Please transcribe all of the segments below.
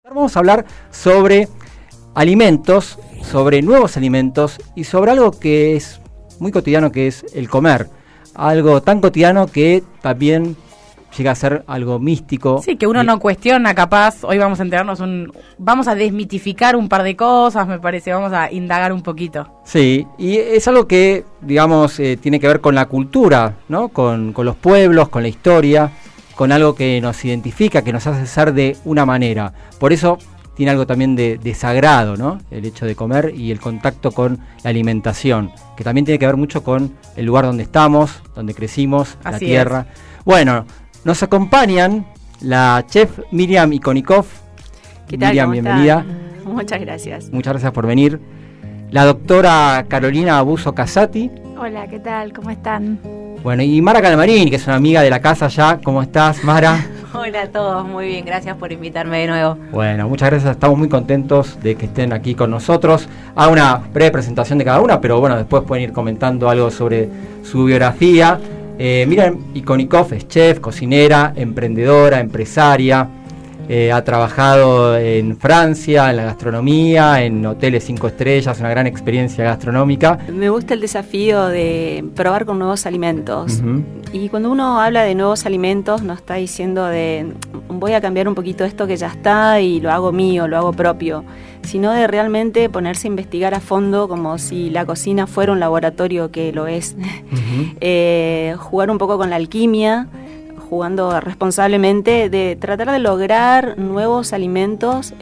Vamos a hablar sobre alimentos, sobre nuevos alimentos y sobre algo que es muy cotidiano, que es el comer. Algo tan cotidiano que también llega a ser algo místico. Sí, que uno no cuestiona, capaz. Hoy vamos a enterarnos vamos a desmitificar un par de cosas, me parece. Vamos a indagar un poquito. Sí, y es algo que, digamos, tiene que ver con la cultura, ¿no? Con los pueblos, con la historia, con algo que nos identifica, que nos hace ser de una manera. Por eso tiene algo también de sagrado, ¿no? El hecho de comer y el contacto con la alimentación, que también tiene que ver mucho con el lugar donde estamos, donde crecimos, la tierra. Bueno, nos acompañan la chef Miriam Ikonikov. ¿Qué tal? Miriam, bienvenida. Muchas gracias. Muchas gracias por venir. La doctora Carolina Abuso Casati. Hola, ¿qué tal? ¿Cómo están? Bueno, y Mara Calmarín, que es una amiga de la casa ya. ¿Cómo estás, Mara? Hola a todos, muy bien, gracias por invitarme de nuevo. Bueno, muchas gracias, estamos muy contentos de que estén aquí con nosotros. Hago una breve presentación de cada una, pero bueno, después pueden ir comentando algo sobre su biografía. Miriam Ikonikov es chef, cocinera, emprendedora, empresaria. Ha trabajado en Francia, en la gastronomía, en hoteles 5 estrellas, una gran experiencia gastronómica. Me gusta el desafío de probar con nuevos alimentos. Uh-huh. Y cuando uno habla de nuevos alimentos, no está diciendo de voy a cambiar un poquito esto que ya está y lo hago mío, lo hago propio, sino de realmente ponerse a investigar a fondo como si la cocina fuera un laboratorio, que lo es. Uh-huh. Jugar un poco con la alquimia, jugando responsablemente, de tratar de lograr nuevos alimentos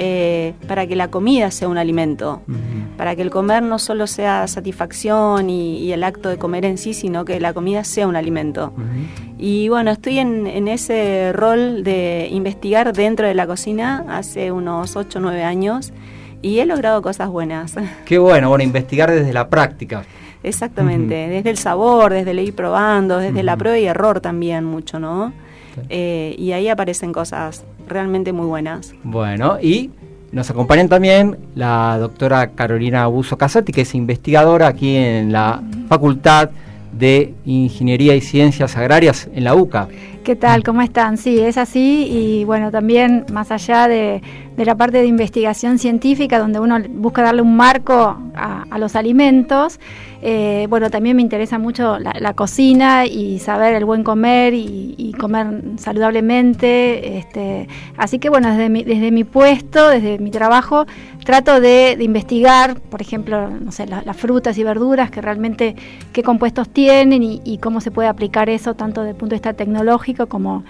para que la comida sea un alimento, uh-huh. Para que el comer no solo sea satisfacción y el acto de comer en sí, sino que la comida sea un alimento. Uh-huh. Y bueno, estoy en ese rol de investigar dentro de la cocina hace unos 8 o 9 años y he logrado cosas buenas. Qué bueno, investigar desde la práctica. Exactamente, uh-huh. Desde el sabor, desde el ir probando, desde uh-huh. la prueba y error también mucho, ¿no? Sí. Y ahí aparecen cosas realmente muy buenas. Bueno, y nos acompañan también la doctora Carolina Abuso Casati, que es investigadora aquí en la Facultad de Ingeniería y Ciencias Agrarias en la UCA. ¿Qué tal? ¿Cómo están? Sí, es así, y bueno, también más allá de la parte de investigación científica, donde uno busca darle un marco a los alimentos, bueno, también me interesa mucho la cocina y saber el buen comer y comer saludablemente, así que bueno, desde mi puesto, desde mi trabajo, trato de investigar, por ejemplo, no sé, las frutas y verduras, que realmente qué compuestos tienen y cómo se puede aplicar eso tanto desde el punto de vista tecnológico como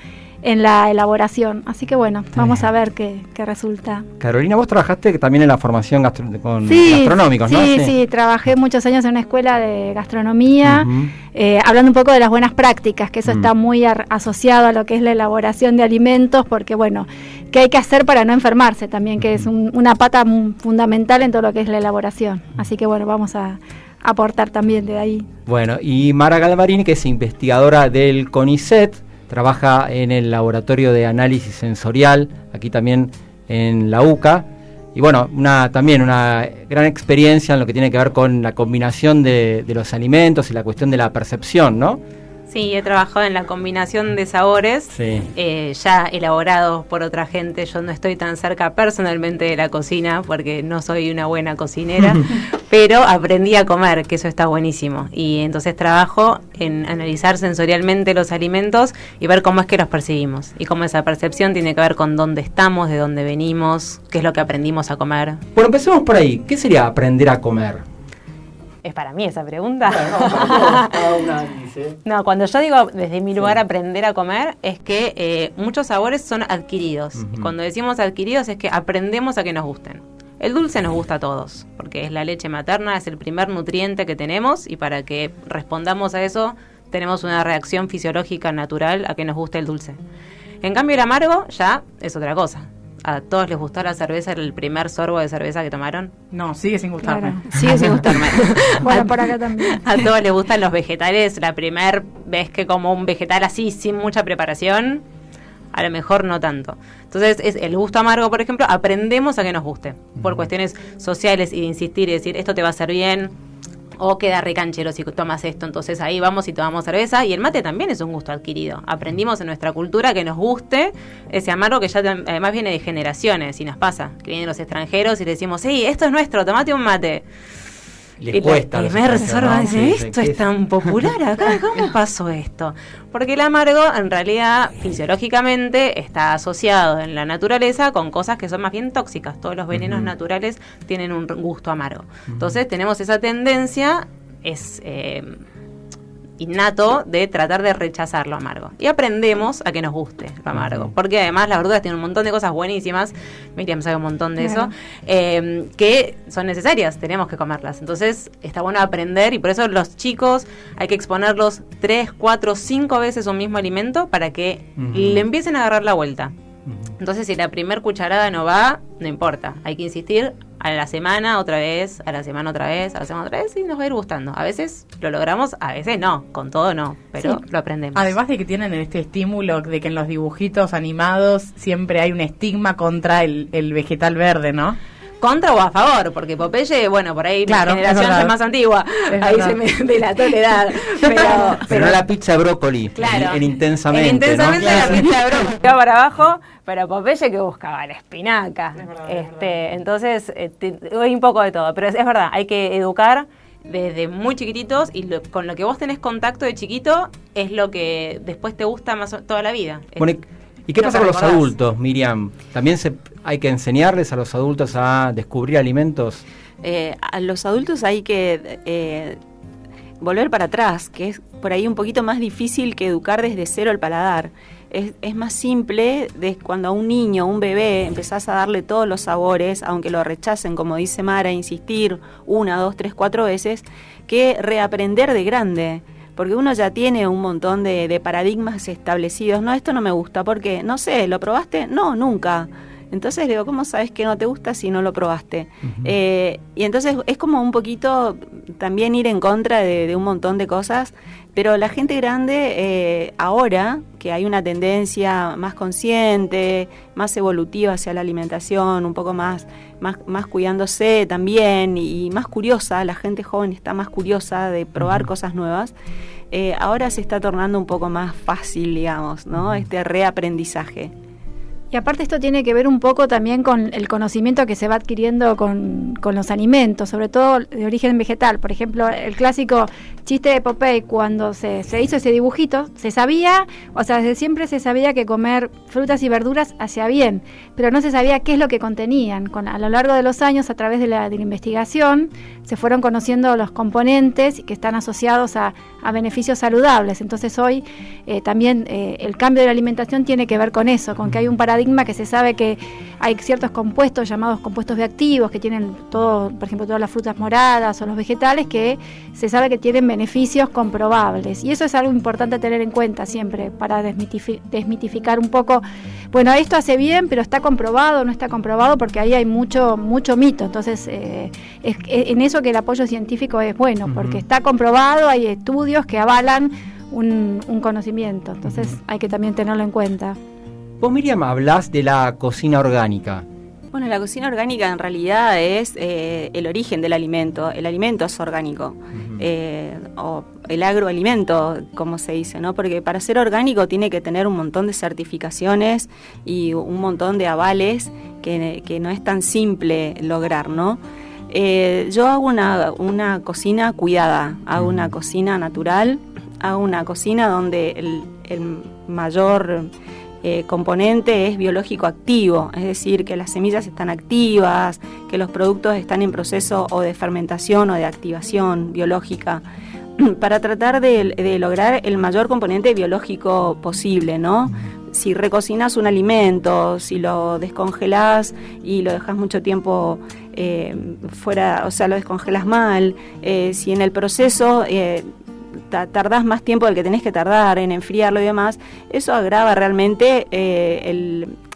en la elaboración. Así que bueno, vamos a ver qué resulta. Carolina, vos trabajaste también en la formación gastronómicos, ¿no? Sí, trabajé muchos años en una escuela de gastronomía, uh-huh. Hablando un poco de las buenas prácticas, que eso uh-huh. está muy asociado a lo que es la elaboración de alimentos, porque bueno, ¿qué hay que hacer para no enfermarse también? Uh-huh. Que es una pata fundamental en todo lo que es la elaboración. Así que bueno, vamos a aportar también de ahí. Bueno, y Mara Calmarín, que es investigadora del CONICET, trabaja en el laboratorio de análisis sensorial, aquí también en la UCA, y bueno, también una gran experiencia en lo que tiene que ver con la combinación de los alimentos y la cuestión de la percepción, ¿no? Sí, he trabajado en la combinación de sabores, sí. Ya elaborados por otra gente. Yo no estoy tan cerca personalmente de la cocina porque no soy una buena cocinera, pero aprendí a comer, que eso está buenísimo. Y entonces trabajo en analizar sensorialmente los alimentos y ver cómo es que los percibimos. Y cómo esa percepción tiene que ver con dónde estamos, de dónde venimos, qué es lo que aprendimos a comer. Bueno, empecemos por ahí. ¿Qué sería aprender a comer? ¿Es para mí esa pregunta? Bueno, no, cuando yo digo desde mi lugar aprender a comer, es que muchos sabores son adquiridos. Uh-huh. Cuando decimos adquiridos es que aprendemos a que nos gusten. El dulce nos gusta a todos, porque es la leche materna, es el primer nutriente que tenemos, y para que respondamos a eso tenemos una reacción fisiológica natural a que nos guste el dulce. En cambio el amargo ya es otra cosa. ¿A todos les gustó la cerveza, el primer sorbo de cerveza que tomaron? No, sigue sin gustarme. Claro, sigue sin gustarme. Bueno, por acá también. ¿A todos les gustan los vegetales? La primera vez que como un vegetal así, sin mucha preparación, a lo mejor no tanto. Entonces, es el gusto amargo, por ejemplo, aprendemos a que nos guste. Por cuestiones sociales y de insistir y decir, esto te va a hacer bien. o queda recanchero si tomas esto, entonces ahí vamos y tomamos cerveza. Y el mate también es un gusto adquirido. Aprendimos en nuestra cultura que nos guste ese amargo que ya además viene de generaciones, y nos pasa, que vienen los extranjeros y le decimos, sí, esto es nuestro, tomate un mate. Les cuesta. El primer sorbo dice, esto es tan popular acá, ¿cómo pasó esto? Porque el amargo, en realidad, fisiológicamente, está asociado en la naturaleza con cosas que son más bien tóxicas. Todos los venenos naturales tienen un gusto amargo. Entonces, tenemos esa tendencia, es innato, de tratar de rechazar lo amargo. Y aprendemos a que nos guste lo amargo. Porque además las verduras tienen un montón de cosas buenísimas, Miriam sabe un montón de eso, que son necesarias, tenemos que comerlas. Entonces está bueno aprender, y por eso los chicos hay que exponerlos 3, 4, 5 veces un mismo alimento para que le empiecen a agarrar la vuelta. Entonces, si la primer cucharada no va, no importa, hay que insistir a la semana otra vez, a la semana otra vez, a la semana otra vez, y nos va a ir gustando. A veces lo logramos, a veces no, con todo no, pero lo aprendemos. Además de que tienen este estímulo de que en los dibujitos animados siempre hay un estigma contra el vegetal verde, ¿no? ¿Contra o a favor? Porque Popeye, bueno, por ahí claro, la generación es más antigua, ahí se me delató la edad. Pero no la pizza de brócoli, claro, en Intensamente. En Intensamente, ¿no? la pizza de brócoli iba para abajo, pero Popeye que buscaba la espinaca. Entonces, hay un poco de todo, pero es verdad, hay que educar desde muy chiquititos, y con lo que vos tenés contacto de chiquito es lo que después te gusta más toda la vida. Bueno, ¿y qué pasa con los adultos, Miriam? ¿También hay que enseñarles a los adultos a descubrir alimentos? A los adultos hay que volver para atrás, que es por ahí un poquito más difícil que educar desde cero el paladar. Es más simple cuando a un niño, un bebé, empezás a darle todos los sabores, aunque lo rechacen, como dice Mara, insistir 1, 2, 3, 4 veces, que reaprender de grande. Porque uno ya tiene un montón de paradigmas establecidos. No, esto no me gusta. ¿Por qué? No sé, ¿lo probaste? No, nunca. Entonces digo, ¿cómo sabes que no te gusta si no lo probaste? Y entonces es como un poquito también ir en contra de un montón de cosas. Pero la gente grande, ahora que hay una tendencia más consciente, más evolutiva hacia la alimentación, un poco más cuidándose también, y más curiosa, la gente joven está más curiosa de probar cosas nuevas, ahora se está tornando un poco más fácil, digamos, ¿no? Este reaprendizaje. Y aparte esto tiene que ver un poco también con el conocimiento que se va adquiriendo con los alimentos, sobre todo de origen vegetal. Por ejemplo, el clásico chiste de Popeye, cuando se hizo ese dibujito, se sabía, o sea, desde siempre se sabía que comer frutas y verduras hacía bien, pero no se sabía qué es lo que contenían. A lo largo de los años, a través de la investigación, se fueron conociendo los componentes que están asociados a beneficios saludables. Entonces hoy también el cambio de la alimentación tiene que ver con eso, con que hay un paradigma que se sabe que hay ciertos compuestos llamados compuestos bioactivos que tienen todo, por ejemplo, todas las frutas moradas o los vegetales, que se sabe que tienen beneficios comprobables, y eso es algo importante a tener en cuenta siempre para desmitificar un poco, bueno, esto hace bien, pero está comprobado o no está comprobado, porque ahí hay mucho mito. Entonces es en eso que el apoyo científico es bueno, porque está comprobado, hay estudios que avalan un conocimiento, entonces hay que también tenerlo en cuenta. Vos, Miriam, hablás de la cocina orgánica. Bueno, la cocina orgánica en realidad es el origen del alimento. El alimento es orgánico, o el agroalimento, como se dice, ¿no? Porque para ser orgánico tiene que tener un montón de certificaciones y un montón de avales que no es tan simple lograr, ¿no? Yo hago una cocina cuidada, hago una cocina natural, hago una cocina donde el mayor componente es biológico activo, es decir, que las semillas están activas, que los productos están en proceso o de fermentación o de activación biológica, para tratar de lograr el mayor componente biológico posible, ¿no? Si recocinas un alimento, si lo descongelás y lo dejas mucho tiempo fuera, o sea, lo descongelas mal, si en el proceso tardás más tiempo del que tenés que tardar en enfriarlo y demás, eso agrava realmente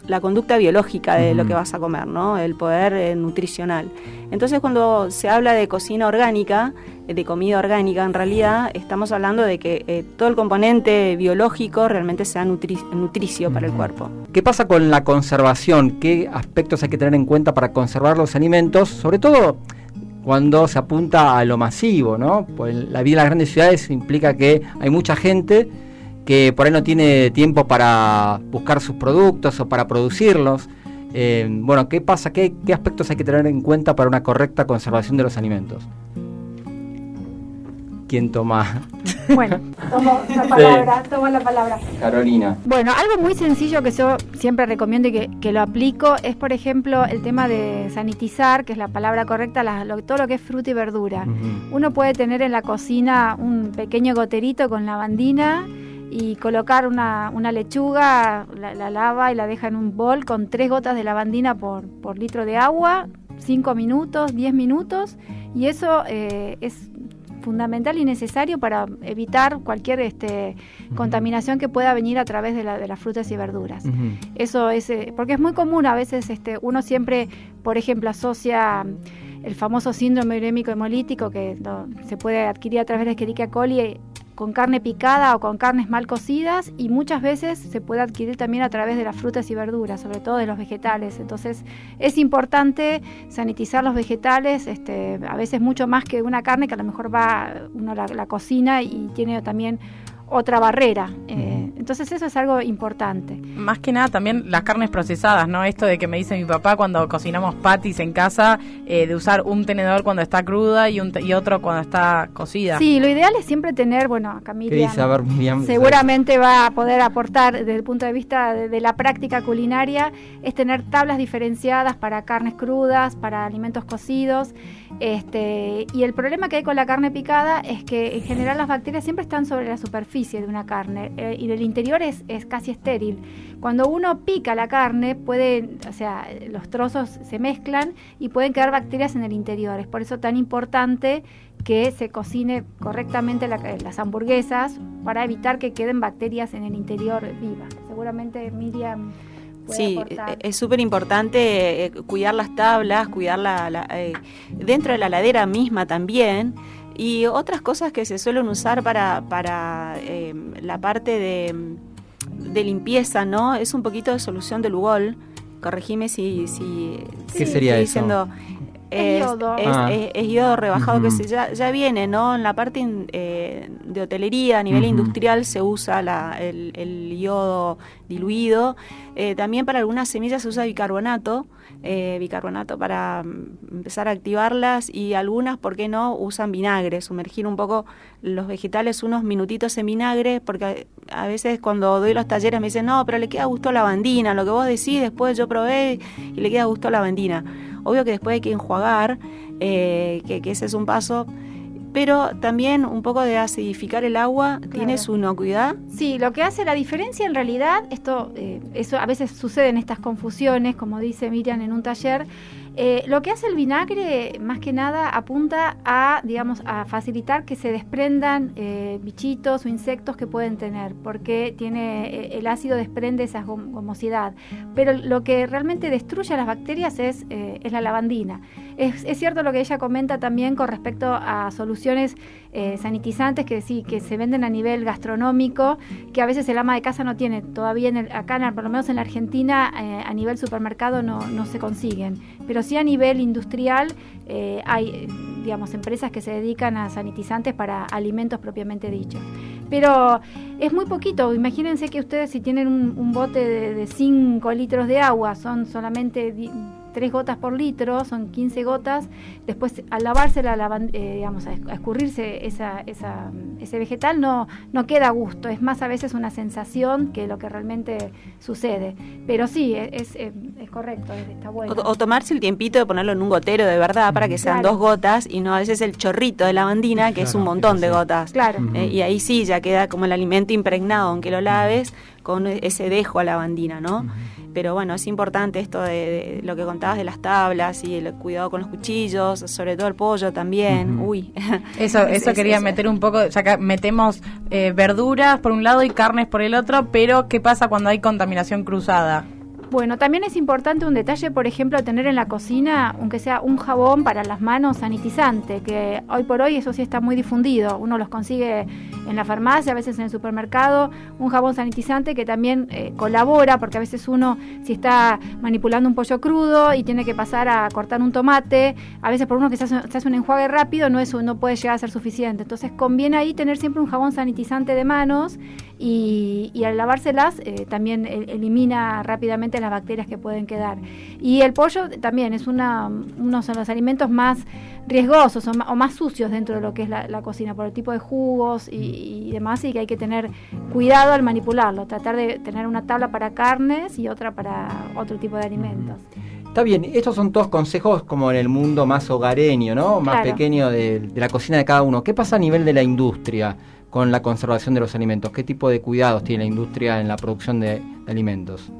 la conducta biológica de lo que vas a comer, ¿no? El poder nutricional. Entonces, cuando se habla de cocina orgánica, de comida orgánica, en realidad estamos hablando de que todo el componente biológico realmente sea nutricio para el cuerpo. ¿Qué pasa con la conservación? ¿Qué aspectos hay que tener en cuenta para conservar los alimentos? Sobre todo cuando se apunta a lo masivo, ¿no? Pues la vida en las grandes ciudades implica que hay mucha gente que por ahí no tiene tiempo para buscar sus productos o para producirlos. Bueno, ¿qué pasa? ¿Qué aspectos hay que tener en cuenta para una correcta conservación de los alimentos? ¿Quién toma? Bueno, tomo la palabra. Carolina. Bueno, algo muy sencillo que yo siempre recomiendo y que lo aplico es, por ejemplo, el tema de sanitizar, que es la palabra correcta, todo lo que es fruta y verdura. Uh-huh. Uno puede tener en la cocina un pequeño goterito con lavandina y colocar una lechuga, la lava y la deja en un bol con 3 gotas de lavandina por litro de agua, 5 minutos, 10 minutos, y eso es fundamental y necesario para evitar cualquier contaminación que pueda venir a través de las frutas y verduras. Uh-huh. Eso es porque es muy común, a veces uno siempre, por ejemplo, asocia el famoso síndrome urémico hemolítico que se puede adquirir a través de Escherichia coli con carne picada o con carnes mal cocidas, y muchas veces se puede adquirir también a través de las frutas y verduras, sobre todo de los vegetales. Entonces es importante sanitizar los vegetales, a veces mucho más que una carne que a lo mejor uno la cocina y tiene también otra barrera. Entonces eso es algo importante. Más que nada también las carnes procesadas, ¿no? Esto de que me dice mi papá cuando cocinamos patis en casa, de usar un tenedor cuando está cruda y otro cuando está cocida. Sí, lo ideal es siempre tener, bueno, acá Miriam, ¿qué dice? A ver, Miriam, seguramente va a poder aportar desde el punto de vista de la práctica culinaria, es tener tablas diferenciadas para carnes crudas, para alimentos cocidos, y el problema que hay con la carne picada es que en general las bacterias siempre están sobre la superficie de una carne, y el interior es casi estéril. Cuando uno pica la carne, los trozos se mezclan y pueden quedar bacterias en el interior. Es por eso tan importante que se cocine correctamente las hamburguesas para evitar que queden bacterias en el interior vivas. Seguramente Miriam puede aportar. Es súper importante cuidar las tablas, cuidar dentro de la heladera misma también. Y otras cosas que se suelen usar para la parte de limpieza, ¿no? Es un poquito de solución de Lugol. Corregime si ¿qué sería estoy eso? diciendo. Es yodo. Es yodo rebajado, Uh-huh. que ya viene, ¿no? En la parte de hotelería a nivel Uh-huh. industrial se usa el yodo diluido. También para algunas semillas se usa bicarbonato para empezar a activarlas, y algunas, ¿por qué no?, usan vinagre, sumergir un poco los vegetales unos minutitos en vinagre, porque a veces cuando doy los talleres me dicen, no, pero le queda gusto a lavandina, lo que vos decís, después yo probé y le queda gusto a lavandina. Obvio que después hay que enjuagar, que ese es un paso, pero también un poco de acidificar el agua. Claro. Tiene su inocuidad. Sí, lo que hace la diferencia en realidad, eso a veces sucede en estas confusiones, como dice Miriam en un taller. Lo que hace el vinagre, más que nada, apunta a facilitar que se desprendan bichitos o insectos que pueden tener, porque el ácido desprende esa gomosidad. Pero lo que realmente destruye a las bacterias es la lavandina. Es cierto lo que ella comenta también con respecto a soluciones sanitizantes que se venden a nivel gastronómico, que a veces el ama de casa no tiene todavía, por lo menos en la Argentina, a nivel supermercado no se consiguen. Pero sí a nivel industrial hay, empresas que se dedican a sanitizantes para alimentos propiamente dichos. Pero es muy poquito. Imagínense que ustedes, si tienen un bote de 5 litros de agua, son solamente 3 gotas por litro, son 15 gotas. Después, al lavársela, a escurrirse ese vegetal, no queda a gusto. Es más a veces una sensación que lo que realmente sucede. Pero sí, es correcto, está bueno. O tomarse el tiempito de ponerlo en un gotero de verdad, para que sean 2 gotas, y no a veces el chorrito de lavandina, que es un montón de gotas. Claro. Y ahí sí ya queda como el alimento impregnado, aunque lo laves, con ese dejo a lavandina, ¿no? Pero bueno, es importante esto de lo que contabas de las tablas y el cuidado con los cuchillos, sobre todo el pollo también. Uy. Eso quería meter un poco, ya que metemos verduras por un lado y carnes por el otro, pero ¿qué pasa cuando hay contaminación cruzada? Bueno, también es importante un detalle, por ejemplo, tener en la cocina, aunque sea un jabón para las manos sanitizante, que hoy por hoy eso sí está muy difundido. Uno los consigue en la farmacia, a veces en el supermercado, un jabón sanitizante que también colabora, porque a veces uno, si está manipulando un pollo crudo y tiene que pasar a cortar un tomate, a veces por uno que se hace un enjuague rápido, no puede llegar a ser suficiente. Entonces conviene ahí tener siempre un jabón sanitizante de manos y al lavárselas también elimina rápidamente las bacterias que pueden quedar. Y el pollo también es uno de los alimentos más riesgosos o más sucios dentro de lo que es la cocina, por el tipo de jugos y demás, y que hay que tener cuidado al manipularlo, tratar de tener una tabla para carnes y otra para otro tipo de alimentos. Está bien, estos son todos consejos como en el mundo más hogareño, ¿no? Más pequeño de la cocina de cada uno. ¿Qué pasa a nivel de la industria con la conservación de los alimentos? ¿Qué tipo de cuidados tiene la industria en la producción de alimentos?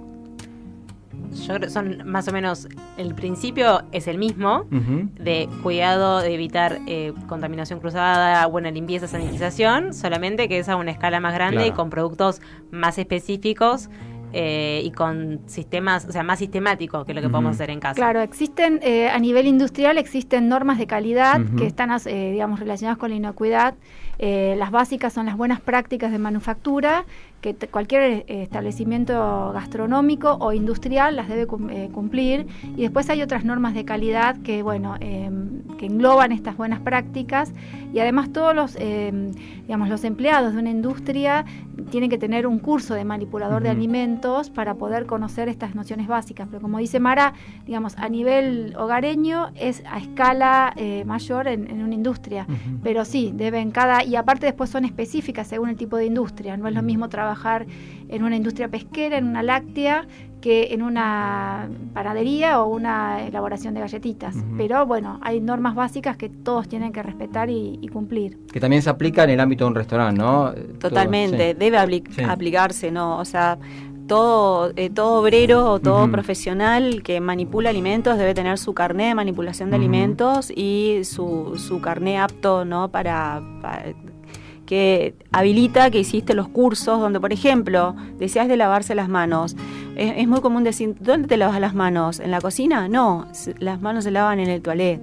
Yo creo que son más o menos, el principio es el mismo, de cuidado, de evitar contaminación cruzada, buena limpieza, sanitización, solamente que es a una escala más grande y con productos más específicos y con sistemas, o sea, más sistemáticos que lo que podemos hacer en casa. Claro, existen, a nivel industrial existen normas de calidad que están, digamos, relacionadas con la inocuidad. Las básicas son las buenas prácticas de manufactura, que cualquier establecimiento gastronómico o industrial las debe cumplir, y después hay otras normas de calidad que, bueno, que engloban estas buenas prácticas, y además todos los, digamos, los empleados de una industria tienen que tener un curso de manipulador de alimentos para poder conocer estas nociones básicas, pero como dice Mara, digamos, a nivel hogareño es a escala mayor en una industria, pero sí, deben y aparte después son específicas según el tipo de industria. No es lo mismo trabajar en una industria pesquera, en una láctea, que en una panadería o una elaboración de galletitas. Pero bueno, hay normas básicas que todos tienen que respetar y cumplir. Que también se aplica en el ámbito de un restaurante, ¿no? Totalmente, debe aplicarse, ¿no? O sea, todo obrero o todo profesional que manipula alimentos debe tener su carné de manipulación de alimentos y su carné apto, ¿no? para que habilita que hiciste los cursos donde, por ejemplo, decías de lavarse las manos. Es muy común decir, ¿dónde te lavas las manos? ¿En la cocina? No, las manos se lavan en el toilet.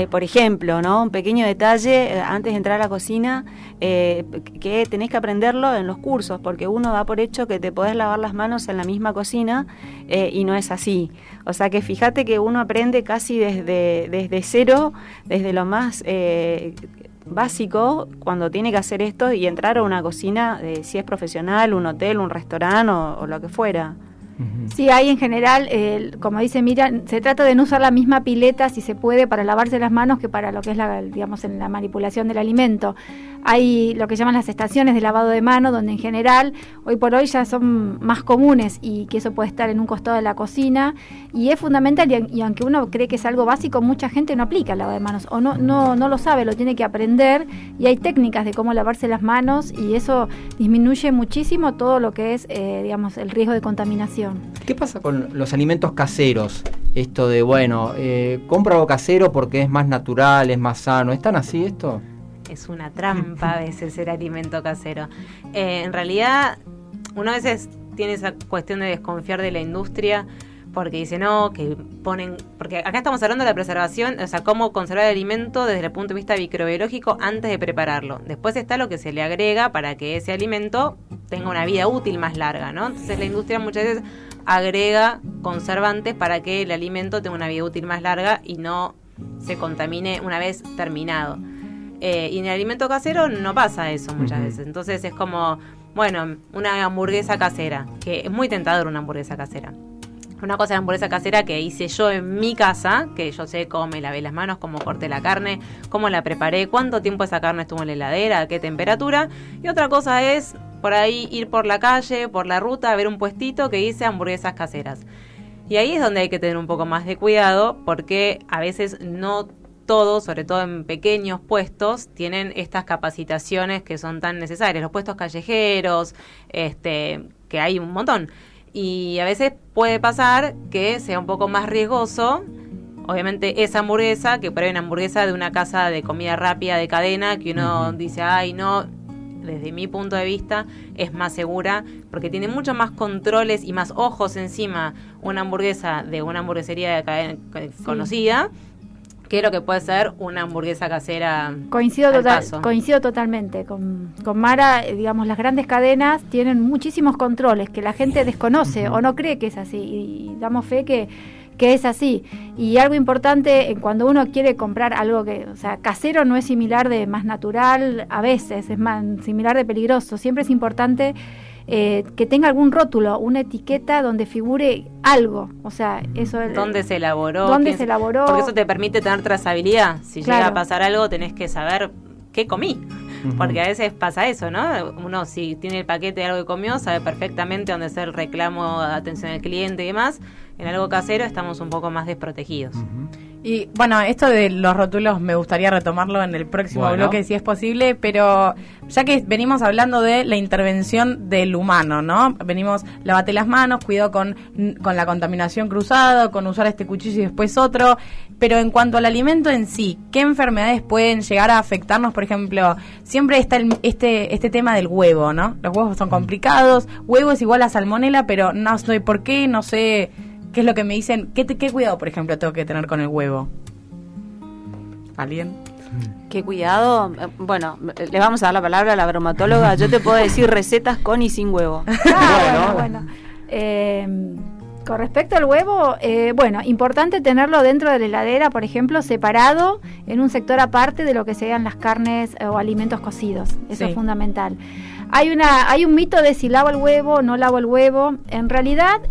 Por ejemplo, ¿no? Un pequeño detalle antes de entrar a la cocina que tenés que aprenderlo en los cursos, porque uno da por hecho que te podés lavar las manos en la misma cocina y no es así. O sea que fíjate que uno aprende casi desde cero, desde lo más básico, cuando tiene que hacer esto y entrar a una cocina, si es profesional, un hotel, un restaurante o lo que fuera. Sí, hay en general, como dice Miriam, se trata de no usar la misma pileta si se puede para lavarse las manos que para lo que es digamos, en la manipulación del alimento. Hay lo que llaman las estaciones de lavado de mano, donde en general hoy por hoy ya son más comunes y que eso puede estar en un costado de la cocina, y es fundamental, y aunque uno cree que es algo básico, mucha gente no aplica el lavado de manos o no lo sabe, lo tiene que aprender, y hay técnicas de cómo lavarse las manos y eso disminuye muchísimo todo lo que es digamos, el riesgo de contaminación. ¿Qué pasa con los alimentos caseros? Esto de, bueno, compro algo casero porque es más natural, es más sano. ¿Es tan así esto? Es una trampa a veces ser alimento casero. En realidad, uno a veces tiene esa cuestión de desconfiar de la industria porque dice, no, que ponen... Porque acá estamos hablando de la preservación, o sea, cómo conservar el alimento desde el punto de vista microbiológico antes de prepararlo. Después está lo que se le agrega para que ese alimento tenga una vida útil más larga, ¿no? Entonces la industria muchas veces agrega conservantes para que el alimento tenga una vida útil más larga y no se contamine una vez terminado. Y en el alimento casero no pasa eso muchas veces. Entonces es como, bueno, una hamburguesa casera, que es muy tentador una hamburguesa casera. Una cosa es la hamburguesa casera que hice yo en mi casa, que yo sé cómo me lavé las manos, cómo corté la carne, cómo la preparé, cuánto tiempo esa carne estuvo en la heladera, a qué temperatura. Y otra cosa es por ahí ir por la calle, por la ruta, a ver un puestito que dice hamburguesas caseras. Y ahí es donde hay que tener un poco más de cuidado, porque a veces no todos, sobre todo en pequeños puestos, tienen estas capacitaciones que son tan necesarias. Los puestos callejeros, que hay un montón. Y a veces puede pasar que sea un poco más riesgoso, obviamente, esa hamburguesa, que por ahí una hamburguesa de una casa de comida rápida de cadena, que uno dice, ay, no, desde mi punto de vista, es más segura, porque tiene mucho más controles y más ojos encima una hamburguesa de una hamburguesería de cadena conocida, que lo que puede ser una hamburguesa casera. Coincido totalmente con Mara. Digamos, las grandes cadenas tienen muchísimos controles que la gente desconoce o no cree que es así, y damos fe que es así. Y algo importante, cuando uno quiere comprar algo que, o sea, casero no es similar de más natural, a veces es más similar de peligroso. Siempre es importante que tenga algún rótulo, una etiqueta donde figure algo, o sea, eso es ¿dónde se elaboró? ¿Dónde se elaboró? Porque eso te permite tener trazabilidad. Si Claro. llega a pasar algo, tenés que saber qué comí. Porque a veces pasa eso, ¿no? Uno, si tiene el paquete de algo que comió, sabe perfectamente dónde está el reclamo, atención al cliente y demás. En algo casero estamos un poco más desprotegidos. Y bueno, esto de los rótulos me gustaría retomarlo en el próximo bloque, si es posible, pero ya que venimos hablando de la intervención del humano, ¿no? Venimos, lavate las manos, cuidado con la contaminación cruzada, con usar este cuchillo y después otro, pero en cuanto al alimento en sí, ¿qué enfermedades pueden llegar a afectarnos? Por ejemplo, siempre está este tema del huevo, ¿no? Los huevos son complicados, huevo es igual a salmonela, pero no sé por qué, no sé... ¿Qué es lo que me dicen? ¿Qué cuidado, por ejemplo, tengo que tener con el huevo? ¿Alguien? ¿Qué cuidado? Bueno, le vamos a dar la palabra a la bromatóloga. Yo te puedo decir recetas con y sin huevo. Bueno. Con respecto al huevo, bueno, importante tenerlo dentro de la heladera, por ejemplo, separado en un sector aparte de lo que sean las carnes o alimentos cocidos. Eso es fundamental. Hay un mito de si lavo el huevo o no lavo el huevo. En realidad,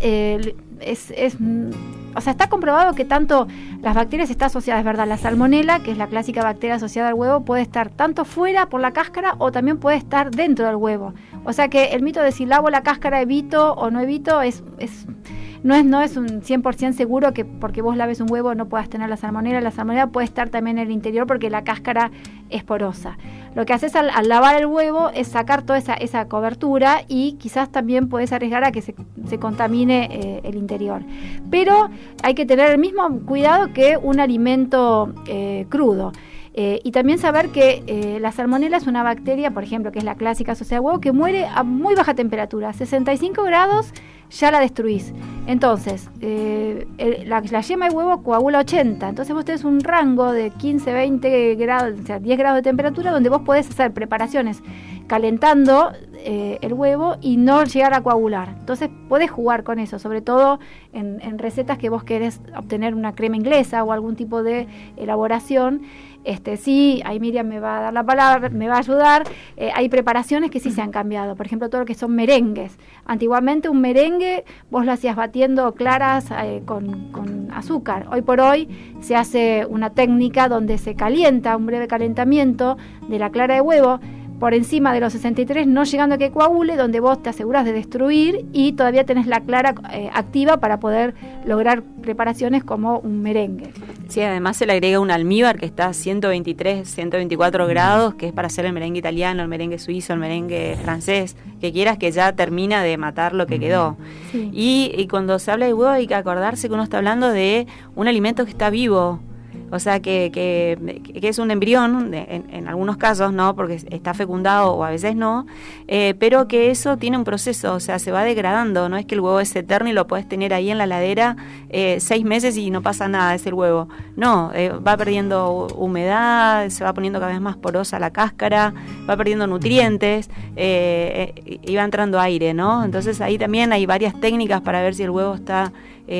o sea, está comprobado que tanto las bacterias está asociadas, es verdad, la salmonela, que es la clásica bacteria asociada al huevo, puede estar tanto fuera por la cáscara o también puede estar dentro del huevo. O sea que el mito de si lavo la cáscara evito o no evito no es un 100% seguro que porque vos laves un huevo no puedas tener la salmonela. La salmonela puede estar también en el interior porque la cáscara es porosa. Lo que haces al lavar el huevo es sacar toda esa cobertura y quizás también puedes arriesgar a que se contamine el interior. Pero hay que tener el mismo cuidado que un alimento crudo. Y también saber que la salmonela es una bacteria, por ejemplo, que es la clásica asociada al huevo, que muere a muy baja temperatura, 65 grados ya la destruís. Entonces, la yema de huevo coagula 80, entonces vos tenés un rango de 15, 20 grados, o sea, 10 grados de temperatura, donde vos podés hacer preparaciones calentando el huevo y no llegar a coagular. Entonces podés jugar con eso, sobre todo en recetas que vos querés obtener una crema inglesa o algún tipo de elaboración. Sí, ahí Miriam me va a dar la palabra, me va a ayudar. Hay preparaciones que sí se han cambiado, por ejemplo, todo lo que son merengues. Antiguamente un merengue vos lo hacías batiendo claras con azúcar. Hoy por hoy se hace una técnica donde se calienta, un breve calentamiento de la clara de huevo por encima de los 63, no llegando a que coagule, donde vos te aseguras de destruir y todavía tenés la clara activa para poder lograr preparaciones como un merengue. Sí, además se le agrega un almíbar que está a 123, 124 grados, que es para hacer el merengue italiano, el merengue suizo, el merengue francés, que quieras, que ya termina de matar lo que quedó. Sí. Y cuando se habla de huevo hay que acordarse que uno está hablando de un alimento que está vivo. O sea, que es un embrión, en algunos casos, ¿no? Porque está fecundado o a veces no, pero que eso tiene un proceso, o sea, se va degradando, no es que el huevo es eterno y lo puedes tener ahí en la heladera 6 meses y no pasa nada, es el huevo. No, va perdiendo humedad, se va poniendo cada vez más porosa la cáscara, va perdiendo nutrientes y va entrando aire, ¿no? Entonces ahí también hay varias técnicas para ver si el huevo está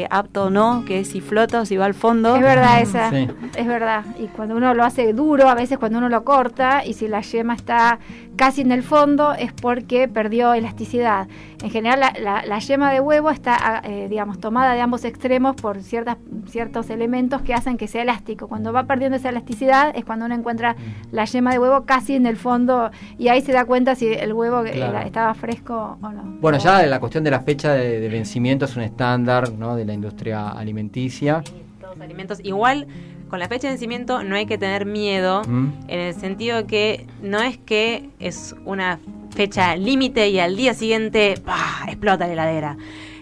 apto o no, que es si flota o si va al fondo. Es verdad esa, Sí. es verdad. Y cuando uno lo hace duro, a veces cuando uno lo corta, y si la yema está casi en el fondo, es porque perdió elasticidad. En general, la yema de huevo está, digamos, tomada de ambos extremos por ciertos elementos que hacen que sea elástico. Cuando va perdiendo esa elasticidad es cuando uno encuentra la yema de huevo casi en el fondo, y ahí se da cuenta si el huevo estaba fresco o no. Bueno, ya la cuestión de la fecha de vencimiento es un estándar, ¿no?, de la industria alimenticia. Los alimentos igual, con la fecha de vencimiento no hay que tener miedo, en el sentido que no es que es una fecha límite y al día siguiente explota la heladera.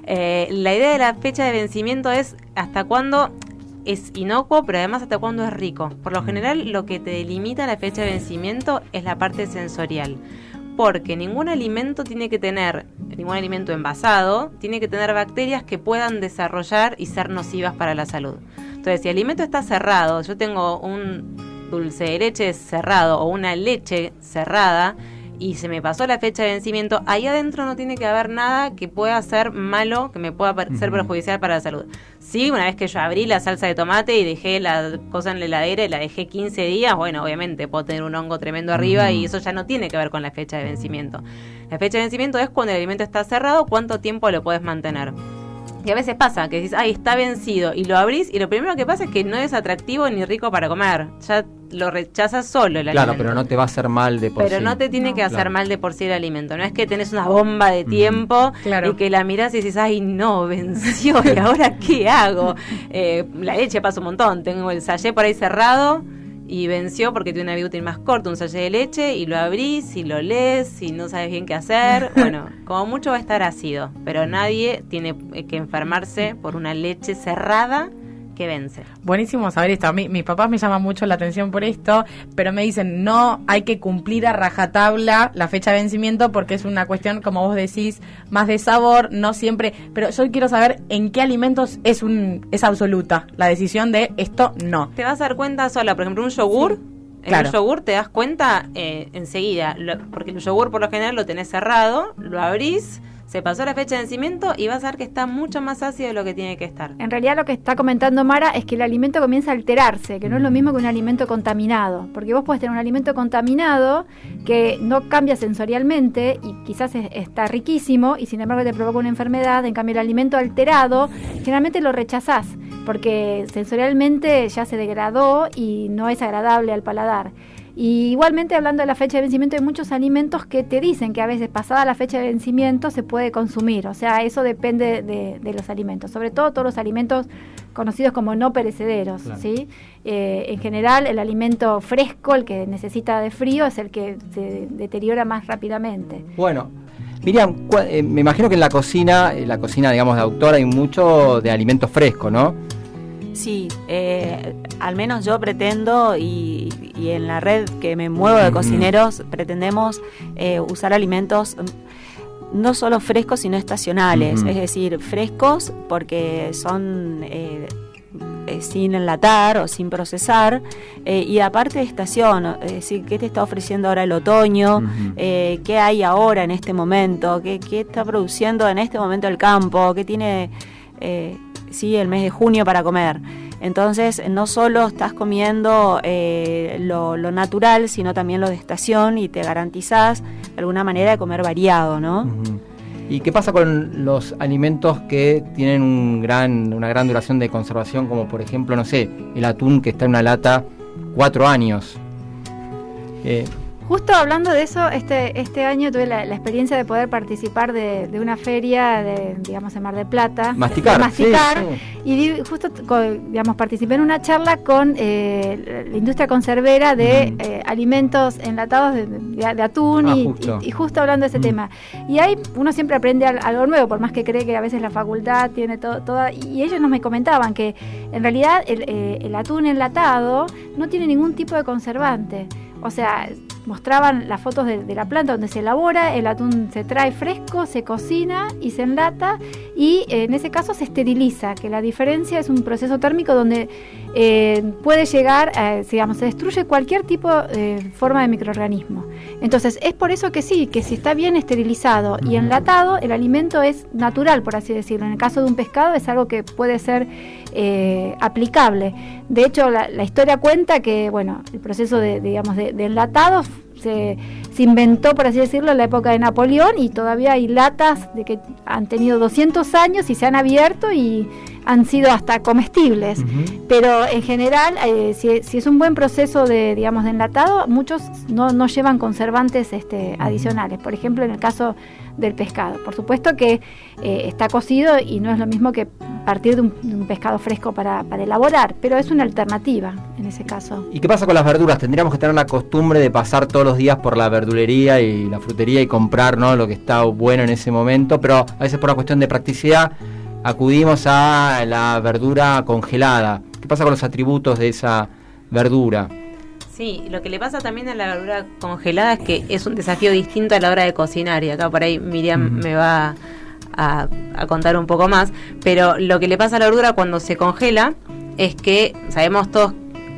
La idea de la fecha de vencimiento es hasta cuándo es inocuo, pero además hasta cuándo es rico. Por lo general, lo que te delimita la fecha de vencimiento es la parte sensorial. porque ningún alimento envasado tiene que tener bacterias que puedan desarrollar y ser nocivas para la salud. Entonces, si el alimento está cerrado, yo tengo un dulce de leche cerrado o una leche cerrada y se me pasó la fecha de vencimiento, ahí adentro no tiene que haber nada que pueda ser malo, que me pueda ser perjudicial para la salud. Sí, una vez que yo abrí la salsa de tomate y dejé la cosa en la heladera y la dejé 15 días, bueno, obviamente puedo tener un hongo tremendo arriba y eso ya no tiene que ver con la fecha de vencimiento. La fecha de vencimiento es cuando el alimento está cerrado, cuánto tiempo lo puedes mantener. Y a veces pasa que dices, está vencido, y lo abrís, y lo primero que pasa es que no es atractivo ni rico para comer. Ya lo rechazas solo el alimento. Claro, pero no te va a hacer mal de por sí. Pero no te tiene que hacer mal de por sí el alimento. No es que tenés una bomba de tiempo y que la mirás y dices, no, venció, ¿y ahora qué hago? La leche pasa un montón. Tengo el sachet por ahí cerrado y venció porque tiene una vida útil más corta, un sachet de leche, y lo abrís y lo lees y no sabes bien qué hacer. Bueno, como mucho va a estar ácido, pero nadie tiene que enfermarse por una leche cerrada que vence. Buenísimo saber esto. A mí, mis papás me llaman mucho la atención por esto, pero me dicen, no hay que cumplir a rajatabla la fecha de vencimiento porque es una cuestión, como vos decís, más de sabor, no siempre. Pero yo quiero saber en qué alimentos es absoluta la decisión de esto no. Te vas a dar cuenta sola, por ejemplo, un yogur. Sí. En Claro. un yogur te das cuenta enseguida, porque el yogur por lo general lo tenés cerrado, lo abrís, se pasó la fecha de vencimiento y vas a ver que está mucho más ácido de lo que tiene que estar. En realidad lo que está comentando Mara es que el alimento comienza a alterarse, que no es lo mismo que un alimento contaminado, porque vos podés tener un alimento contaminado que no cambia sensorialmente y quizás está riquísimo y sin embargo te provoca una enfermedad. En cambio el alimento alterado generalmente lo rechazás porque sensorialmente ya se degradó y no es agradable al paladar. Y igualmente, hablando de la fecha de vencimiento, hay muchos alimentos que te dicen que a veces pasada la fecha de vencimiento se puede consumir. O sea, eso depende de los alimentos. Sobre todo todos los alimentos conocidos como no perecederos, claro. ¿Sí? En general, el alimento fresco, el que necesita de frío, es el que se deteriora más rápidamente. Bueno, Miriam, me imagino que en la cocina, digamos, de autora, hay mucho de alimento fresco, ¿no? Sí, al menos yo pretendo y en la red que me muevo de cocineros pretendemos usar alimentos no solo frescos sino estacionales, es decir, frescos porque son sin enlatar o sin procesar y aparte de estación, es decir, ¿qué te está ofreciendo ahora el otoño? ¿Qué hay ahora en este momento? ¿Qué está produciendo en este momento el campo? ¿Qué tiene... el mes de junio para comer? Entonces no solo estás comiendo lo natural, sino también lo de estación y te garantizás de alguna manera de comer variado, ¿no? ¿Y qué pasa con los alimentos que tienen una gran duración de conservación, como por ejemplo, no sé, el atún que está en una lata 4 años? Justo hablando de eso, este año tuve la experiencia de poder participar de una feria digamos, en Mar del Plata. Masticar. Sí. Y justo, digamos, participé en una charla con la industria conservera de alimentos enlatados de atún y justo hablando de ese tema. Y ahí uno siempre aprende algo nuevo, por más que cree que a veces la facultad tiene toda. Y ellos me comentaban que en realidad el atún enlatado no tiene ningún tipo de conservante. O sea, mostraban las fotos de la planta donde se elabora, el atún se trae fresco, se cocina y se enlata y en ese caso se esteriliza, que la diferencia es un proceso térmico donde puede llegar, digamos, se destruye cualquier tipo de forma de microorganismo. Entonces es por eso que sí, que si está bien esterilizado y enlatado, el alimento es natural, por así decirlo. En el caso de un pescado es algo que puede ser aplicable. De hecho, la historia cuenta que, bueno, el proceso de enlatado se inventó, por así decirlo, en la época de Napoleón y todavía hay latas de que han tenido 200 años y se han abierto y han sido hasta comestibles. Pero en general, si es un buen proceso de enlatado, muchos no llevan conservantes adicionales. Por ejemplo, en el caso del pescado. Por supuesto que está cocido y no es lo mismo que partir de un pescado fresco para elaborar, pero es una alternativa en ese caso. ¿Y qué pasa con las verduras? Tendríamos que tener la costumbre de pasar todos los días por la verdulería y la frutería y comprar, ¿no?, lo que está bueno en ese momento, pero a veces por una cuestión de practicidad acudimos a la verdura congelada. ¿Qué pasa con los atributos de esa verdura? Sí, lo que le pasa también a la verdura congelada es que es un desafío distinto a la hora de cocinar, y acá por ahí Miriam me va a contar un poco más, pero lo que le pasa a la verdura cuando se congela es que sabemos todos,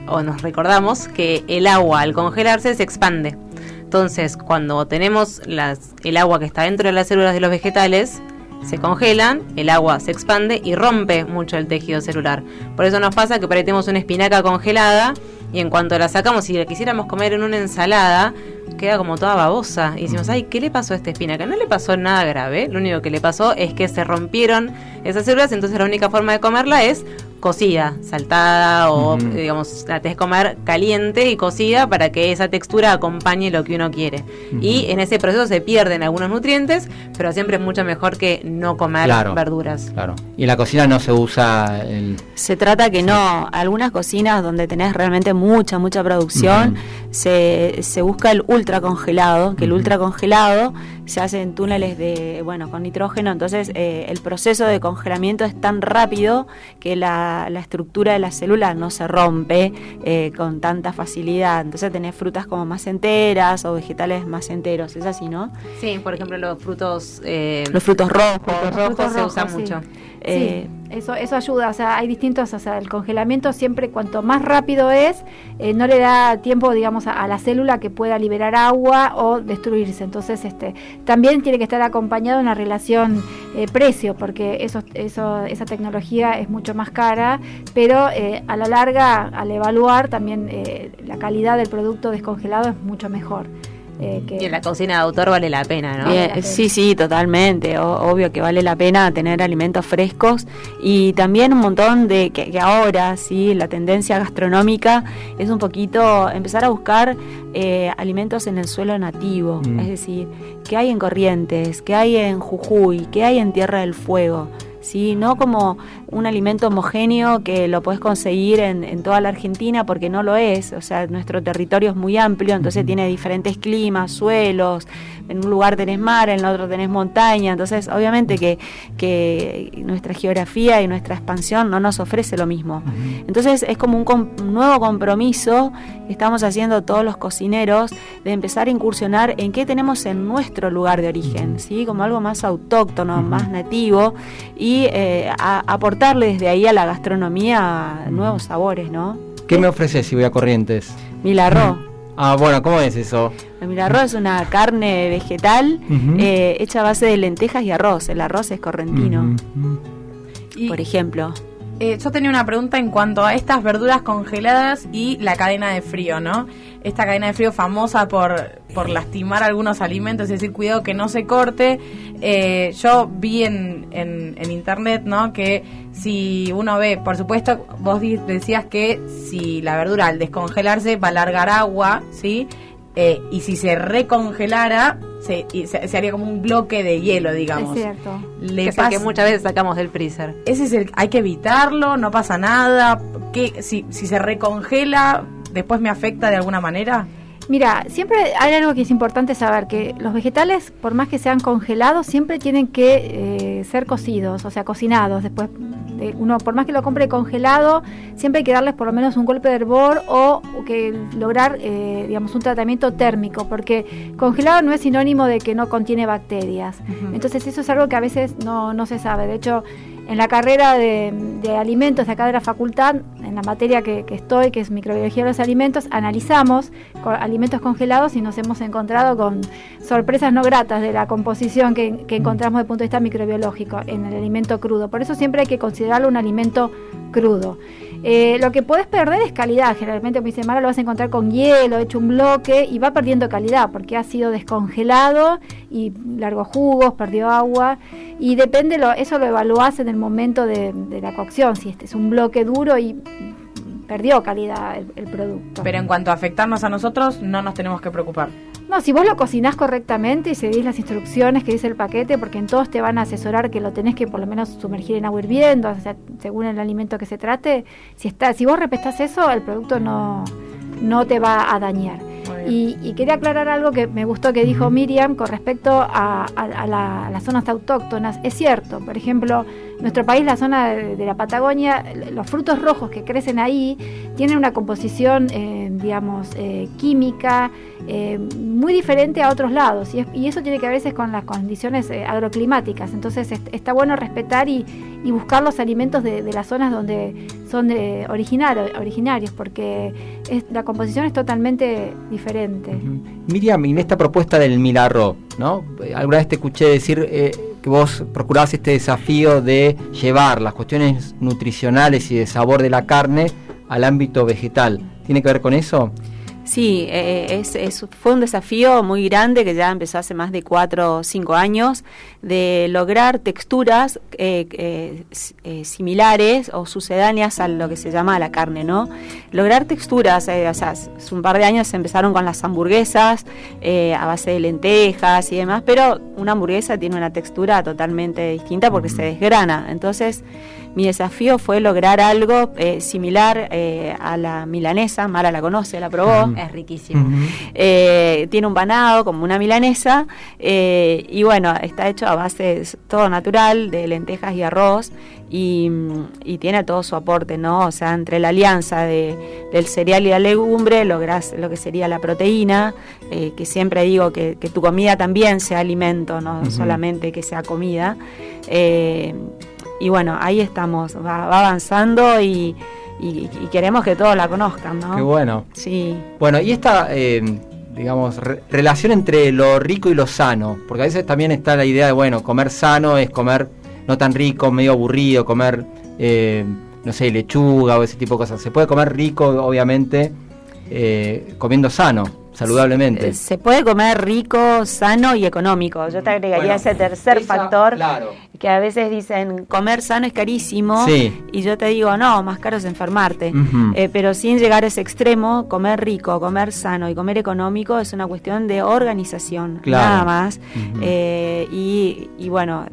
o nos recordamos, que el agua al congelarse se expande. Entonces, cuando tenemos el agua que está dentro de las células de los vegetales, se congelan, el agua se expande y rompe mucho el tejido celular. Por eso nos pasa que por ahí tenemos una espinaca congelada y en cuanto la sacamos, si la quisiéramos comer en una ensalada, queda como toda babosa. Y decimos, ay, ¿qué le pasó a esta espinaca? No le pasó nada grave, lo único que le pasó es que se rompieron esas células, entonces la única forma de comerla es cocida, saltada o, digamos, la tenés que comer caliente y cocida para que esa textura acompañe lo que uno quiere. Y en ese proceso se pierden algunos nutrientes, pero siempre es mucho mejor que no comer verduras. Claro. Y en la cocina no se usa Se trata que no, algunas cocinas donde tenés realmente mucha producción, se busca el ultracongelado, que el ultracongelado se hace en túneles con nitrógeno, entonces el proceso de congelamiento es tan rápido que la estructura de la célula no se rompe con tanta facilidad, entonces tenés frutas como más enteras o vegetales más enteros, ¿es así, no? Sí, por ejemplo los frutos rojos se usan mucho. Sí, eso ayuda, o sea, hay distintos, o sea, el congelamiento siempre cuanto más rápido es, no le da tiempo, digamos, a la célula que pueda liberar agua o destruirse, entonces también tiene que estar acompañado de una relación precio, porque esa tecnología es mucho más cara, pero a la larga, al evaluar también la calidad del producto descongelado es mucho mejor. Y en la cocina de autor vale la pena, ¿no? Sí, totalmente. Obvio que vale la pena tener alimentos frescos y también un montón de que ahora, sí, la tendencia gastronómica es un poquito empezar a buscar alimentos en el suelo nativo, es decir, que hay en Corrientes, que hay en Jujuy, que hay en Tierra del Fuego. ¿Sí? No como un alimento homogéneo que lo podés conseguir en toda la Argentina, porque no lo es, o sea, nuestro territorio es muy amplio, entonces tiene diferentes climas, suelos, en un lugar tenés mar, en el otro tenés montaña, entonces obviamente que nuestra geografía y nuestra expansión no nos ofrece lo mismo. Entonces es como un nuevo compromiso que estamos haciendo todos los cocineros de empezar a incursionar en qué tenemos en nuestro lugar de origen, ¿sí? Como algo más autóctono, más nativo, y aportarle desde ahí a la gastronomía nuevos sabores, ¿no? ¿Qué me ofreces si voy a Corrientes? Milarró. Bueno, ¿cómo es eso? El milarró es una carne vegetal hecha a base de lentejas y arroz. El arroz es correntino, por ejemplo. Yo tenía una pregunta en cuanto a estas verduras congeladas y la cadena de frío, ¿no? Esta cadena de frío famosa por lastimar algunos alimentos, es decir, cuidado que no se corte. Yo vi en internet, ¿no?, que si uno ve, por supuesto, vos decías que si la verdura al descongelarse va a largar agua, ¿sí? Y si se recongelara, se haría como un bloque de hielo, digamos. Es cierto. Es el que muchas veces sacamos del freezer. Hay que evitarlo, no pasa nada. Si se recongela, ¿después me afecta de alguna manera? Mira, siempre hay algo que es importante saber, que los vegetales, por más que sean congelados, siempre tienen que ser cocidos, o sea, cocinados. Después, uno, por más que lo compre congelado, siempre hay que darles por lo menos un golpe de hervor o que lograr, digamos, un tratamiento térmico, porque congelado no es sinónimo de que no contiene bacterias. Entonces eso es algo que a veces no se sabe. De hecho, en la carrera de alimentos de acá de la facultad, en la materia que estoy, que es microbiología de los alimentos, analizamos alimentos congelados y nos hemos encontrado con sorpresas no gratas de la composición que encontramos desde el punto de vista microbiológico en el alimento crudo. Por eso siempre hay que considerarlo un alimento crudo. Lo que podés perder es calidad. Generalmente, como dice Mara, lo vas a encontrar con hielo, hecho un bloque, y va perdiendo calidad porque ha sido descongelado y largó jugos, perdió agua, y depende, eso lo evaluás en el momento de la cocción, si este es un bloque duro y perdió calidad el producto. Pero en cuanto a afectarnos a nosotros, no nos tenemos que preocupar. No, si vos lo cocinás correctamente y seguís las instrucciones que dice el paquete, porque en todos te van a asesorar que lo tenés que por lo menos sumergir en agua hirviendo, o sea, según el alimento que se trate, si vos respetás eso, el producto no te va a dañar. Y quería aclarar algo que me gustó que dijo Miriam con respecto a las zonas autóctonas. Es cierto, por ejemplo, nuestro país, la zona de la Patagonia, los frutos rojos que crecen ahí tienen una composición, química muy diferente a otros lados. Y eso tiene que ver a veces con las condiciones agroclimáticas. Entonces está bueno respetar y buscar los alimentos de las zonas donde son originarios, porque la composición es totalmente diferente. Miriam, en esta propuesta del Mil Arroz, ¿no? Alguna vez te escuché decir que vos procurabas este desafío de llevar las cuestiones nutricionales y de sabor de la carne al ámbito vegetal. ¿Tiene que ver con eso? Sí, fue un desafío muy grande que ya empezó hace más de 4 o 5 años, de lograr texturas similares o sucedáneas a lo que se llama la carne, ¿no? Lograr texturas, hace un par de años se empezaron con las hamburguesas a base de lentejas y demás, pero una hamburguesa tiene una textura totalmente distinta porque se desgrana. Entonces, mi desafío fue lograr algo similar a la milanesa. Mara la conoce, la probó. Es riquísimo. Tiene un panado como una milanesa y bueno, está hecho a base todo natural de lentejas y arroz y tiene todo su aporte, ¿no? O sea, entre la alianza del cereal y la legumbre lográs lo que sería la proteína, que siempre digo que tu comida también sea alimento, no solamente que sea comida. Y bueno, ahí estamos, va avanzando y queremos que todos la conozcan, ¿no? Qué bueno. Sí. Bueno, y esta, relación entre lo rico y lo sano, porque a veces también está la idea de, bueno, comer sano es comer no tan rico, medio aburrido, comer, lechuga o ese tipo de cosas. Se puede comer rico, obviamente, comiendo sano, saludablemente. Se puede comer rico, sano y económico. Yo te agregaría ese tercer factor, claro, que a veces dicen comer sano es carísimo, sí, y yo te digo no, más caro es enfermarte. Pero sin llegar a ese extremo, comer rico, comer sano y comer económico es una cuestión de organización, claro, nada más. Y bueno,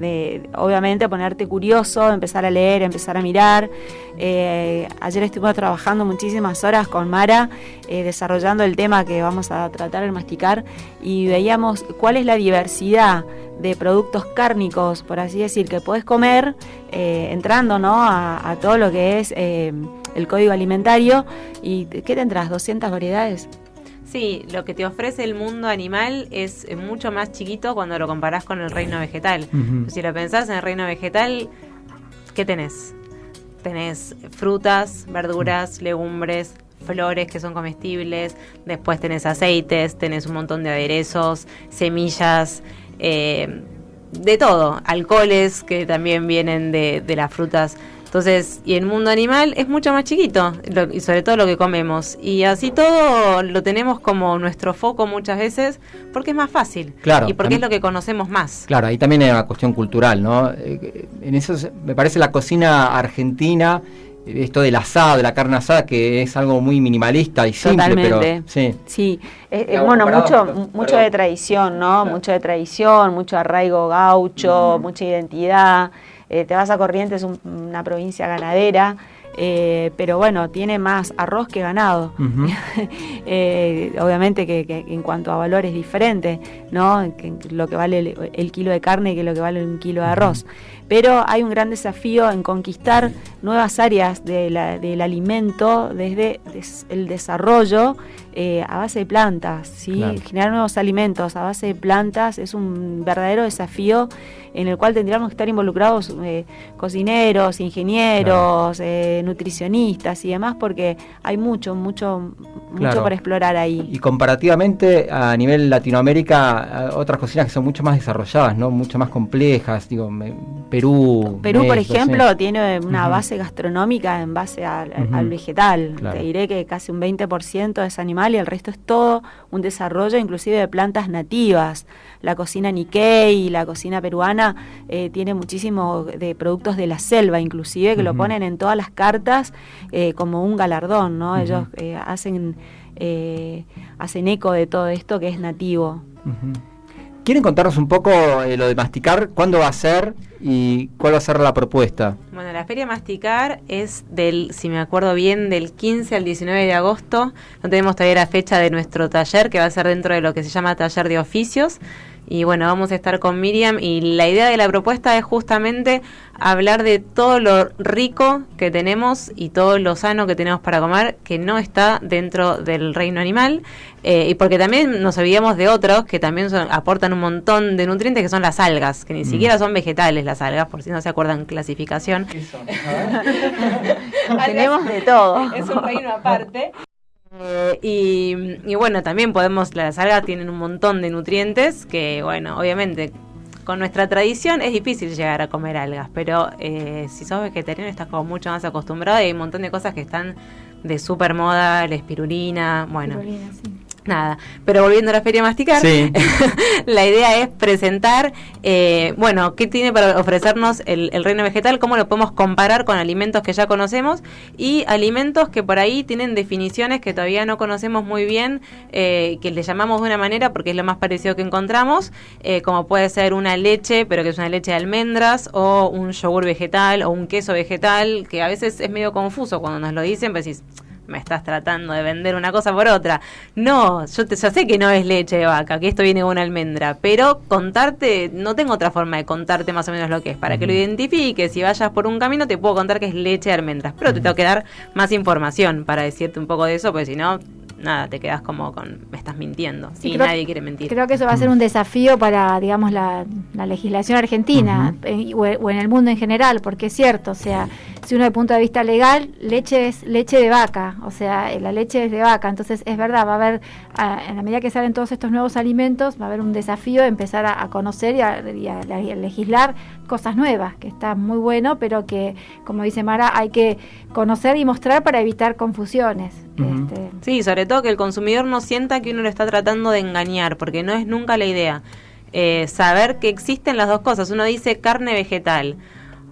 obviamente ponerte curioso, empezar a leer, empezar a mirar. Ayer estuvimos trabajando muchísimas horas con Mara, desarrollando el tema que vamos a tratar de masticar, y veíamos cuál es la diversidad de productos cárnicos, por así decir, que podés comer, entrando, ¿no?, a todo lo que es el código alimentario. ¿Y qué tendrás? ¿200 variedades? Sí, lo que te ofrece el mundo animal es mucho más chiquito cuando lo comparás con el reino vegetal. Si lo pensás en el reino vegetal, ¿qué tenés? Tenés frutas, verduras, legumbres, flores que son comestibles, después tenés aceites, tenés un montón de aderezos, semillas, de todo, alcoholes que también vienen de las frutas. Entonces, y el mundo animal es mucho más chiquito, y sobre todo lo que comemos. Y así todo lo tenemos como nuestro foco muchas veces, porque es más fácil. Claro, y porque es lo que conocemos más. Claro, ahí también hay una cuestión cultural, ¿no? En eso me parece la cocina argentina, esto del asado, de la carne asada, que es algo muy minimalista y simple. Totalmente. Pero sí. Bueno, mucho de tradición, ¿no? Claro. Mucho de tradición, mucho arraigo gaucho, mucha identidad. Te vas a Corrientes, una provincia ganadera, pero bueno, tiene más arroz que ganado. Obviamente que en cuanto a valor es diferente, ¿no? Que lo que vale el kilo de carne que lo que vale un kilo de arroz. Pero hay un gran desafío en conquistar nuevas áreas del alimento desde el desarrollo a base de plantas, ¿sí? Claro. Generar nuevos alimentos a base de plantas es un verdadero desafío en el cual tendríamos que estar involucrados cocineros, ingenieros, claro, nutricionistas y demás, porque hay mucho claro, por explorar ahí. Y comparativamente a nivel Latinoamérica, otras cocinas que son mucho más desarrolladas, ¿no? Mucho más complejas, digo, Perú, México, por ejemplo, sí, tiene una base gastronómica en base al vegetal. Claro. Te diré que casi un 20% es animal y el resto es todo un desarrollo inclusive de plantas nativas. La cocina Nikkei, la cocina peruana tiene muchísimo de productos de la selva, inclusive, que lo ponen en todas las cartas como un galardón, ¿no? Ellos hacen eco de todo esto que es nativo. ¿Quieren contarnos un poco lo de Masticar? ¿Cuándo va a ser y cuál va a ser la propuesta? Bueno, la Feria Masticar es si me acuerdo bien, del 15 al 19 de agosto. No tenemos todavía la fecha de nuestro taller, que va a ser dentro de lo que se llama Taller de Oficios. Y bueno, vamos a estar con Miriam y la idea de la propuesta es justamente hablar de todo lo rico que tenemos y todo lo sano que tenemos para comer, que no está dentro del reino animal, y porque también nos olvidamos de otros que también aportan un montón de nutrientes, que son las algas, que ni siquiera son vegetales las algas, por si no se acuerdan clasificación. Tenemos de todo. Es un reino aparte. Y bueno, también las algas tienen un montón de nutrientes que, bueno, obviamente con nuestra tradición es difícil llegar a comer algas, pero si sos vegetariano estás como mucho más acostumbrado y hay un montón de cosas que están de súper moda, la espirulina, bueno. Espirulina, sí. Nada, pero volviendo a la Feria Masticar, sí. La idea es presentar, qué tiene para ofrecernos el reino vegetal, cómo lo podemos comparar con alimentos que ya conocemos y alimentos que por ahí tienen definiciones que todavía no conocemos muy bien, que le llamamos de una manera porque es lo más parecido que encontramos, como puede ser una leche, pero que es una leche de almendras, o un yogur vegetal, o un queso vegetal, que a veces es medio confuso cuando nos lo dicen, pues decís, me estás tratando de vender una cosa por otra. No, yo sé que no es leche de vaca, que esto viene de una almendra, pero contarte, no tengo otra forma de contarte más o menos lo que es. Para que lo identifiques, si vayas por un camino te puedo contar que es leche de almendras, pero te tengo que dar más información para decirte un poco de eso, porque si no, nada, te quedas como me estás mintiendo, sí, y nadie quiere mentir. Creo que eso va a ser un desafío para, digamos, la legislación argentina, o en el mundo en general, porque es cierto, o sea, si uno, desde el punto de vista legal, leche es leche de vaca, o sea, la leche es de vaca, entonces es verdad, va a haber, en la medida que salen todos estos nuevos alimentos, va a haber un desafío de empezar a conocer y a legislar cosas nuevas, que está muy bueno, pero que, como dice Mara, hay que conocer y mostrar para evitar confusiones. Sí, sobre todo que el consumidor no sienta que uno lo está tratando de engañar, porque no es nunca la idea. Saber que existen las dos cosas. Uno dice carne vegetal.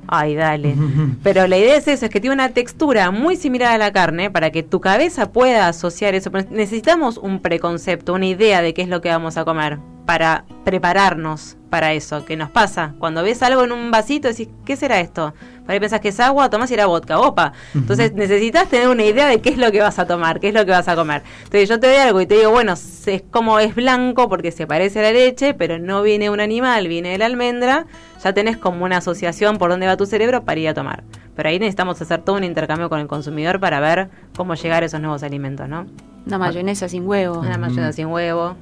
Ay, dale. Pero la idea es eso, es que tiene una textura muy similar a la carne para que tu cabeza pueda asociar eso. Necesitamos un preconcepto, una idea de qué es lo que vamos a comer para prepararnos para eso. ¿Qué nos pasa? Cuando ves algo en un vasito decís, ¿qué será esto? Por ahí pensás que es agua, tomás y era vodka, opa. Entonces necesitas tener una idea de qué es lo que vas a tomar, qué es lo que vas a comer. Entonces yo te doy algo y te digo, bueno, es como es blanco porque se parece a la leche, pero no viene de un animal, viene de la almendra. Ya tenés como una asociación por dónde va tu cerebro para ir a tomar. Pero ahí necesitamos hacer todo un intercambio con el consumidor para ver cómo llegar a esos nuevos alimentos, ¿no? Una mayonesa sin huevo. Una mayonesa sin huevo.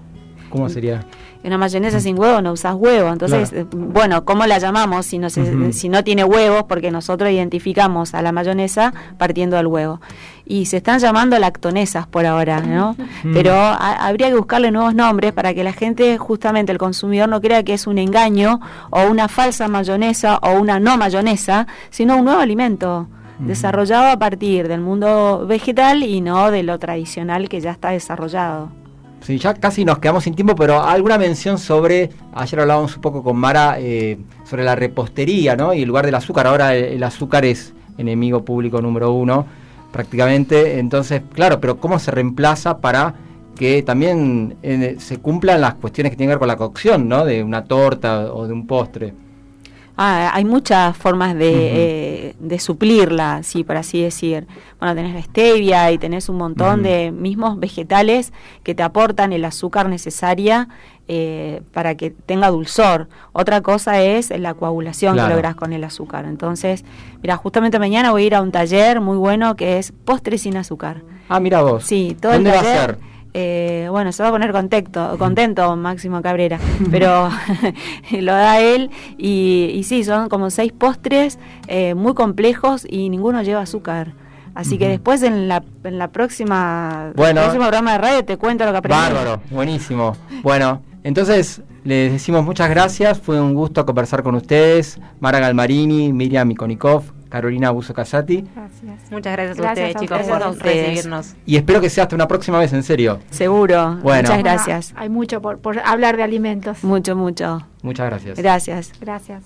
¿Cómo sería? Una mayonesa sin huevo no usás huevo, entonces, claro. Bueno, ¿cómo la llamamos si no tiene huevos? Porque nosotros identificamos a la mayonesa partiendo del huevo. Y se están llamando lactonesas por ahora, ¿no? Pero habría que buscarle nuevos nombres para que la gente, justamente el consumidor, no crea que es un engaño o una falsa mayonesa o una no mayonesa, sino un nuevo alimento desarrollado a partir del mundo vegetal y no de lo tradicional que ya está desarrollado. Sí, ya casi nos quedamos sin tiempo, pero alguna mención ayer hablábamos un poco con Mara, sobre la repostería, ¿no? Y el lugar del azúcar. Ahora el azúcar es enemigo público número 1, prácticamente. Entonces, claro, pero ¿cómo se reemplaza para que también se cumplan las cuestiones que tienen que ver con la cocción, ¿no? De una torta o de un postre. Hay muchas formas de suplirla, sí, por así decir. Bueno, tenés la stevia y tenés un montón de mismos vegetales que te aportan el azúcar necesaria para que tenga dulzor. Otra cosa es la coagulación que lográs con el azúcar. Entonces, mira, justamente mañana voy a ir a un taller muy bueno que es postre sin azúcar. Ah, mira vos. Sí, todo ¿Dónde el taller, va a ser? Bueno, se va a poner contento Máximo Cabrera, pero lo da él y sí, son como 6 postres muy complejos y ninguno lleva azúcar. Así que después en la próxima, bueno, próximo programa de radio te cuento lo que aprendí. Bárbaro, buenísimo. Bueno, entonces les decimos muchas gracias, fue un gusto conversar con ustedes, Mara Galmarini, Miriam Mikonikov, Carolina Buzo Casati. Gracias. Muchas gracias a ustedes, chicos, Gracias por recibirnos. Y espero que sea hasta una próxima vez, en serio. Seguro. Bueno. Muchas gracias. Hay mucho por hablar de alimentos. Mucho. Muchas gracias. Gracias. Gracias.